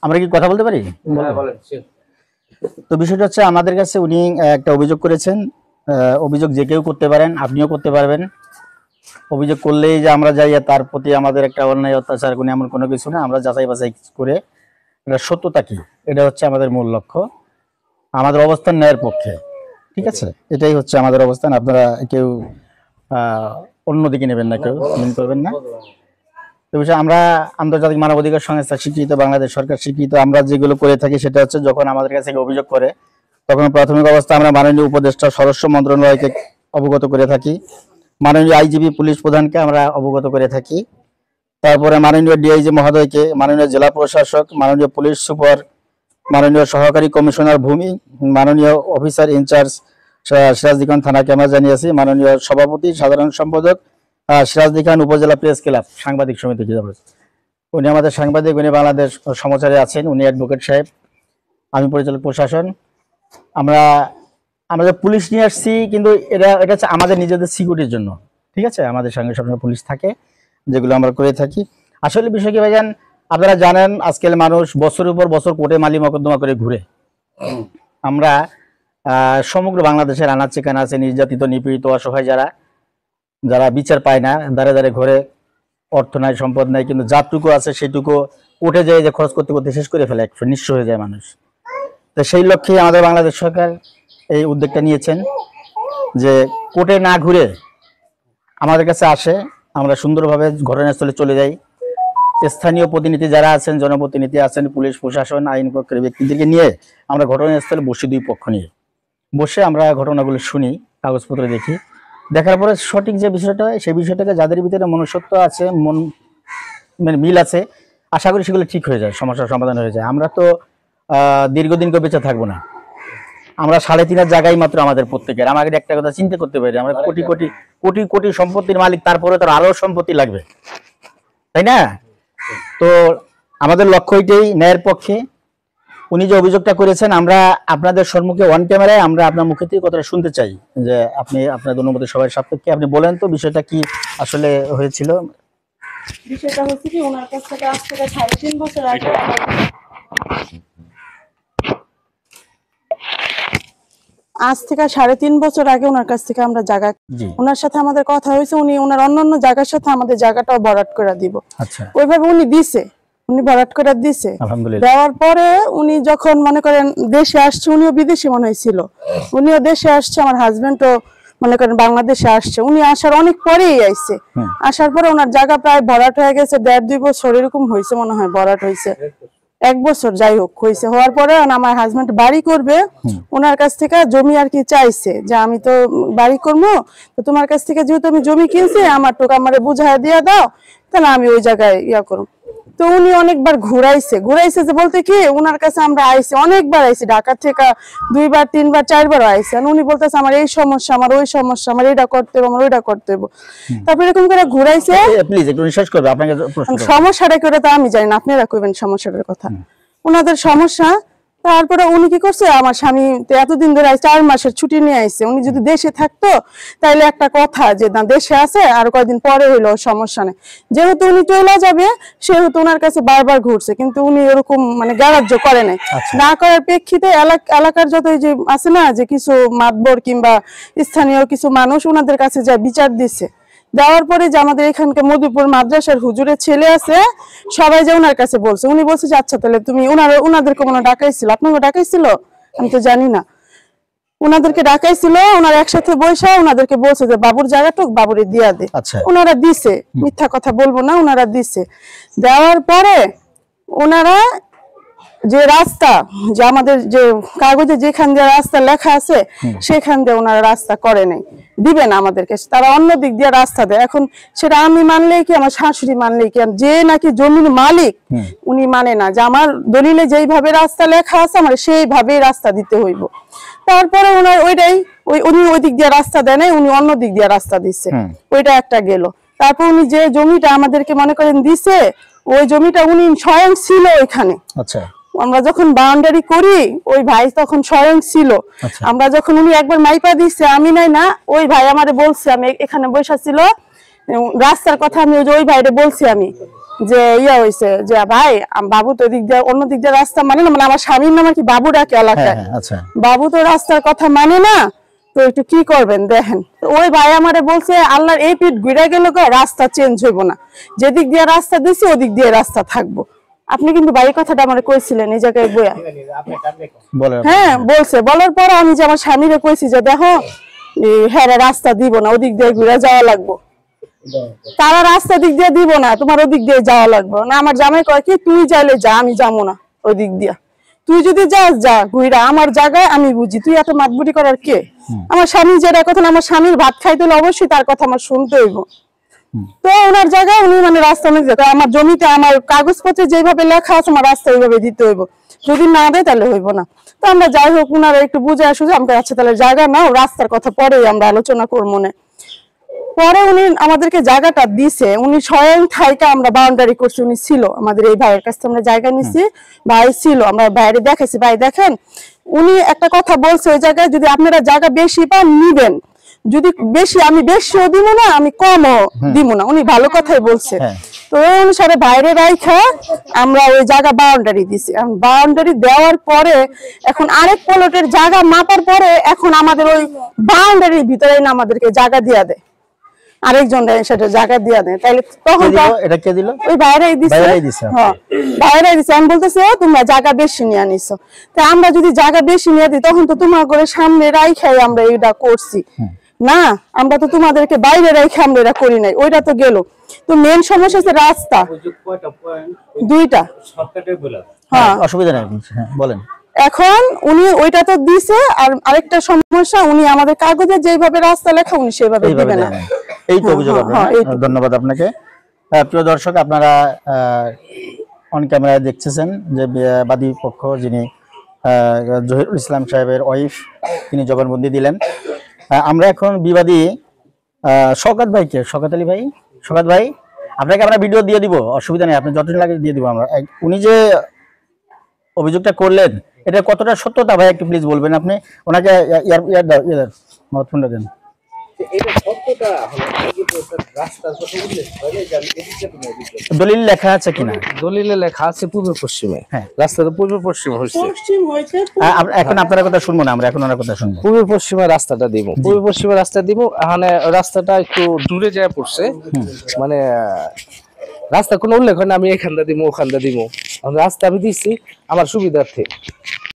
আমরা কি কথা বলতে পারি? তো বিষয়টা হচ্ছে আমাদের কাছে উনি একটা অভিযোগ করেছেন। অভিযোগ যে কেউ করতে পারেন, আপনিও করতে পারবেন। অভিযোগ করলেই যে আমরা যাই তার প্রতি আমাদের একটা অন্যায় অত্যাচার কোনো এমন কোনো কিছু না। আমরা যাচাই বাছাই করে এটা সত্যতা কি এটা হচ্ছে আমাদের মূল লক্ষ্য। আমাদের অবস্থান ন্যায়ের পক্ষে, ঠিক আছে? এটাই হচ্ছে আমাদের অবস্থান। আপনারা কেউ অন্যদিকে নেবেন না, কেউ মেনে করবেন না। তো বিষয় আমরা আন্তর্জাতিক মানবাধিকার সংস্থা স্বীকৃত, বাংলাদেশ সরকার স্বীকৃত। আমরা যেগুলো করে থাকি সেটা হচ্ছে যখন আমাদের কাছে অভিযোগ করে তখন প্রাথমিক অবস্থা আমরা মাননীয় উপদেষ্টা স্বরাষ্ট্র মন্ত্রণালয়কে অবগত করে থাকি, মাননীয় আইজিপি পুলিশ প্রধানকে আমরা অবগত করে থাকি, তারপরে মাননীয় ডিআইজি মহোদয়কে, মাননীয় জেলা প্রশাসক, মাননীয় পুলিশ সুপার, মাননীয় সহকারী কমিশনার ভূমি, মাননীয় অফিসার ইনচার্জ সিরাজদি খান থানাকে আমরা জানিয়েছি, মাননীয় সভাপতি সাধারণ সম্পাদক সিরাজদি খান উপজেলা প্রেস ক্লাব সাংবাদিক সমিতি, উনি আমাদের সাংবাদিক, উনি বাংলাদেশ সমাচারে আছেন, উনি অ্যাডভোকেট সাহেব, আমি পরিচালক প্রশাসন। আমরা পুলিশ নিয়ে আসছি, কিন্তু এটা হচ্ছে আমাদের নিজেদের সিকিউরিটির জন্য, ঠিক আছে? আমাদের সঙ্গে সবসময় পুলিশ থাকে, যেগুলো আমরা করে থাকি। আসলে বিষয় কি ভাইজান, আপনারা জানেন আজকাল মানুষ বছরের পর বছর কোর্টে মালি মকদ্দমা করে ঘুরে। আমরা সমগ্র বাংলাদেশের আনাচে কানাচে নির্যাতিত, নিপীড়িত, অসহায় যারা বিচার পায় না, দাঁড়ে দাঁড়ে ঘরে অর্থ নাই, সম্পদ নাই, কিন্তু যাটুকু আছে সেটুকু কোর্টে যায় যে খরচ করতে করতে শেষ করে ফেলে, নিঃস্ব হয়ে যায় মানুষ। তো সেই লক্ষ্যে আমাদের বাংলাদেশ সরকার এই উদ্যোগটা নিয়েছেন যে কোর্টে না ঘুরে আমাদের কাছে আসে, আমরা সুন্দরভাবে ঘটনাস্থলে চলে যাই। স্থানীয় প্রতিনিধি যারা আছেন, জনপ্রতিনিধি আছেন, পুলিশ প্রশাসন, আইন পক্ষের ব্যক্তিদেরকে নিয়ে আমরা ঘটনাস্থলে বসে, দুই পক্ষ নিয়ে বসে আমরা ঘটনাগুলো শুনি, কাগজপত্র দেখি। দেখার পরে সঠিক যে বিষয়টা হয় সেই বিষয়টাকে যাদের ভিতরে মনুষ্যত্ব আছে, মিল আছে, আশা করি সেগুলো ঠিক হয়ে যায়, সমস্যার সমাধান হয়ে যায়। আমরা তো দীর্ঘদিন করে বেঁচে থাকবো না। আমরা 3.5 জায়গায় মাত্র আমাদের প্রত্যেকের। আমাদের একটা কথা চিন্তা করতে পারি, আমরা কোটি কোটি কোটি কোটি সম্পত্তির মালিক, তারপরে তার আরো সম্পত্তি লাগবে, তাই না? তো আমাদের লক্ষ্য এটাই, ন্যায়ের পক্ষে। উনি যে অভিযোগটা করেছেন, আমরা আপনাদের সম্মুখে অন ক্যামেরায় আমরা আপনার মুখে থেকে কথাটা শুনতে চাই, যে আপনি আপনার অনুমতি সবাই সাপেক্ষে আপনি বলেন তো বিষয়টা কি আসলে হয়েছিল। বিষয়টা হচ্ছে কি, ওনার কাছ থেকে আজ থেকে 3.5 বছর আগে ওনার কাছ থেকে আমরা জায়গা, ওনার সাথে আমাদের কথা হয়েছে, উনি ওনার অন্যান্য জায়গার সাথে আমাদের জায়গাটাও ভরাট করে দিব। ওইভাবে উনি দিছে, উনি ভরাট করে দিছে। দেওয়ার পরে উনি যখন মনে করেন দেশে আসছে, উনিও বিদেশি মনে হয়েছিল, উনিও দেশে আসছে, আমার হাজবেন্ডও মনে করেন বাংলাদেশে আসছে। উনি আসার অনেক পরেই আইছে। আসার পরে ওনার জায়গা প্রায় ভরাট হয়ে গেছে, 1.5-2 বছর এরকম হয়েছে মনে হয়, ভরাট হয়েছে 1 বছর যাই হোক হয়েছে। হওয়ার পরে আমার হাজবেন্ড বাড়ি করবে, ওনার কাছ থেকে জমি আর কি চাইছে, যে আমি তো বাড়ি করবো, তো তোমার কাছ থেকে যেহেতু আমি জমি কিনছি, আমার টোকা আমারে বুঝায় দিয়ে দাও, তাহলে আমি ওই জায়গায় ইয়া করব। তো উনি অনেকবার ঘুরাইছে যে বলতে কি, ওনার কাছে আমরা আইছি, অনেকবার আইছি, ঢাকা থেকে 2বার 3বার 4বার আইছি। উনি বলতেছে আমার এই সমস্যা, আমার ওই সমস্যা, আমার এটা করতে হবে, আমার ওইটা করতে হবে। তারপরে এরকম করে ঘুরাইছে। প্লিজ একটু রিসার্চ করবে, আপনাকে সমস্যাটা কি ওটা তো আমি জানি না, আপনারা কইবেন সমস্যাটার কথা, ওনাদের সমস্যা। তারপরে উনি কি করছে, আমার স্বামী এতদিন ধরে 4 মাসের ছুটি নিয়ে আইছে। উনি যদি দেশে থাকতো তাইলে একটা কথা, যে না দেশে আছে আর কয়েকদিন পরে হইলো সমস্যা নেই। যেহেতু উনি চলে যাবে সেহেতু ওনার কাছে বারবার ঘুরছে, কিন্তু উনি এরকম মানে গ্রাহ্য করে নাই। না করার প্রেক্ষিতে এলাকার যত যে আছে না, যে কিছু মাতবর কিংবা স্থানীয় কিছু মানুষ ওনাদের কাছে যা বিচার দিচ্ছে, দেওয়ার পরে যে আমাদের এখানকার মধুপুর মাদ্রাসার হুজুরের ছেলে আছে, সবাই যে ওনার কাছে বলছে, উনি বলছে যে আচ্ছা তাহলে তুমি ওনাদেরকে মনে ডাকাইছিল, আপনাকে ডাকাইছিল আমি তো জানি না, ওনাদেরকে ডাকাইছিল, ওনারা একসাথে বসে ওনাদেরকে বলছে যে বাবুর জায়গাটুক বাবুরে দিয়া দে। ওনারা দিছে, মিথ্যা কথা বলবো না, ওনারা দিছে। দেওয়ার পরে ওনারা যে রাস্তা, যে আমাদের যে কাগজে যেখান দিয়ে রাস্তা লেখা আছে সেখান দিয়ে ওনারা রাস্তা করে নাই, দিবে না আমাদেরকে, তারা অন্য দিক দিয়ে রাস্তা দেয়। এখন সেটা আমি মানলেই কি, আমার শাশুড়ি মানলেই কি, যে নাকি জমির মালিক উনি মানে না, যে আমার দলিলে যেইভাবে রাস্তা লেখা আছে আমার সেইভাবেই রাস্তা দিতে হইব। তারপরে ওনার উনি ওই দিক দিয়ে রাস্তা দেয় নাই, উনি অন্য দিক দিয়ে রাস্তা দিচ্ছে, ওইটা একটা গেল। তারপর উনি যে জমিটা আমাদেরকে মনে করেন দিছে, ওই জমিটা উনি স্বয়ং ছিল ওইখানে। আচ্ছা, আমরা যখন বাউন্ডারি করি ওই ভাই তখন স্বয়ং ছিল। আমরা যখন উনি একবার মাইপা দিচ্ছে, আমি নাই না, ওই ভাই আমারে বলছে, আমি এখানে বসা ছিল রাস্তার কথা, আমি ওই ভাইরে বলছি আমি যে ইয়া হয়েছে যে ভাই বাবু তো দিক দিয়ে অন্য দিক দিয়ে রাস্তা মানে না, মানে আমার স্বামীর নাম কি বাবু ডাকে এলাকায়, আচ্ছা বাবু তো রাস্তার কথা মানে না, তো একটু কি করবেন দেখেন। ওই ভাই আমারে বলছে আল্লাহর এই পিঠ ঘুরে গেল রাস্তা চেঞ্জ হইব না, যেদিক দিয়ে রাস্তা দিছি ওদিক দিয়ে রাস্তা থাকবো। আপনি কিন্তু ভাই কথাটা আমারে কইছিলেন এই জায়গায় বইয়া, হ্যাঁ বলছে। বলার পর আমি যে আমার স্বামীরে কইছি যে দেখো হ্যাঁ রাস্তা দিব না, ওদিক দিয়ে ঘুরে যাওয়া লাগবো, তারা রাস্তা দিক দিয়ে দিব না, তোমার ওদিক দিয়ে যাওয়া লাগবে না। আমার জামাই কয় কি তুই যাইলে যা, আমি যাবো না ওই দিক দিয়া, তুই যদি যাস যা ঘুরা, আমার জায়গায় আমি বুঝি, তুই এত মাতবুটি করার কে? আমার স্বামী যেটা কথা, আমার স্বামীর ভাত খাইতে হলে অবশ্যই তার কথা আমার শুনতে হইব। তো ওনার জায়গায় উনি মানে রাস্তা আমার জমিতে আমার কাগজপত্রে যেভাবে লেখা আছে আমার রাস্তা ওইভাবে দিতে হইব, যদি না দেয় তাহলে হইব না। তো আমরা যাই হোক উনারা একটু বুঝে আসুন, আমরা আচ্ছা তাহলে জায়গা নাও, রাস্তার কথা পরেই আমরা আলোচনা করবো না। পরে উনি আমাদেরকে জায়গাটা দিছে, উনি স্বয়ং থাইকা আমরা বাউন্ডারি করছি, উনি ছিল আমাদের এই ভাইয়ের কাছে, আমরা জায়গা নিছি, ভাই ছিল, আমরা বাইরে দেখাইছি, ভাই দেখেন উনি একটা কথা বলছে ওই জায়গায় যদি আপনারা জায়গা বেশি পান নিবেন, যদি বেশি আমি বেশিও দিব না আমি কমও দিব না, উনি ভালো কথাই বলছে। তো ওই অনুসারে বাইরে রাইখা আমরা ওই জায়গা বাউন্ডারি দিছি। বাউন্ডারি দেওয়ার পরে এখন আরেক প্লটের জায়গা মাপার পরে এখন আমাদের ওই বাউন্ডারির ভিতরে না আমাদেরকে জায়গা দিয়া দেয়, আরেকজন সেটা জায়গা দিয়া দেয়, তাইলে তখন এটা কে দিল? ওই বাইরেই দিছে। হ্যাঁ বাইরেই দিছে। আমি বলতেছি ও তোমরা জায়গা বেশি নিয়ে নিছো, তা আমরা যদি জায়গা বেশি নিয়ে দিই তখন তো তোমার করে সামনে রাইখাই আমরা এটা করছি না, আমরা তো তোমাদেরকে বাইরে রেখে আমরা এটা করি নাই, ওইটা তো গেল। তো মেন সমস্যা হচ্ছে রাস্তা দুইটা, হ্যাঁ অসুবিধা নেই, বলেন। এখন উনি ওইটা তো দিছে, আর আরেকটা সমস্যা উনি আমাদের কাগজে যেভাবে রাস্তা লেখা উনি সেভাবে দিবে না, এই তো অভিযোগ আপনার। ধন্যবাদ আপনাকে। প্রিয় দর্শক, আপনারা অন ক্যামেরায় দেখতেছেন যে বাদী পক্ষ যিনি জহিরুল ইসলাম সাহেবের ওয়াইফ, তিনি জবানবন্দি দিলেন। আমরা এখন বিবাদী শওকত ভাইকে, শওকত আলী ভাই, শওকত ভাই আপনাকে আমরা ভিডিও দিয়ে দিব, অসুবিধা নেই, আপনি যতদিন লাগে দিয়ে দিব আমরা। উনি যে অভিযোগটা করলেন এটা কতটা সত্যতা ভাই একটু প্লিজ বলবেন আপনি। ওনাকে ফোনটা দেন। দলিল লেখা আছে কিনা? দলিলে লেখা আছে পূর্ব পশ্চিমে, রাস্তা তো পূর্ব পশ্চিমে হচ্ছে। এখন আপনার কথা শুনবো না আমরা, এখন ওনার কথা শুনবো। পূর্ব পশ্চিমে রাস্তাটা দিব, পূর্ব পশ্চিমে রাস্তা দিব। এখানে রাস্তাটা একটু দূরে যায় পড়ছে, মানে রাস্তা কোনো উল্লেখ হয় না, আমি এখানটা দিব ওখানটা দিব, রাস্তা আমি দিচ্ছি আমার সুবিধার্থে।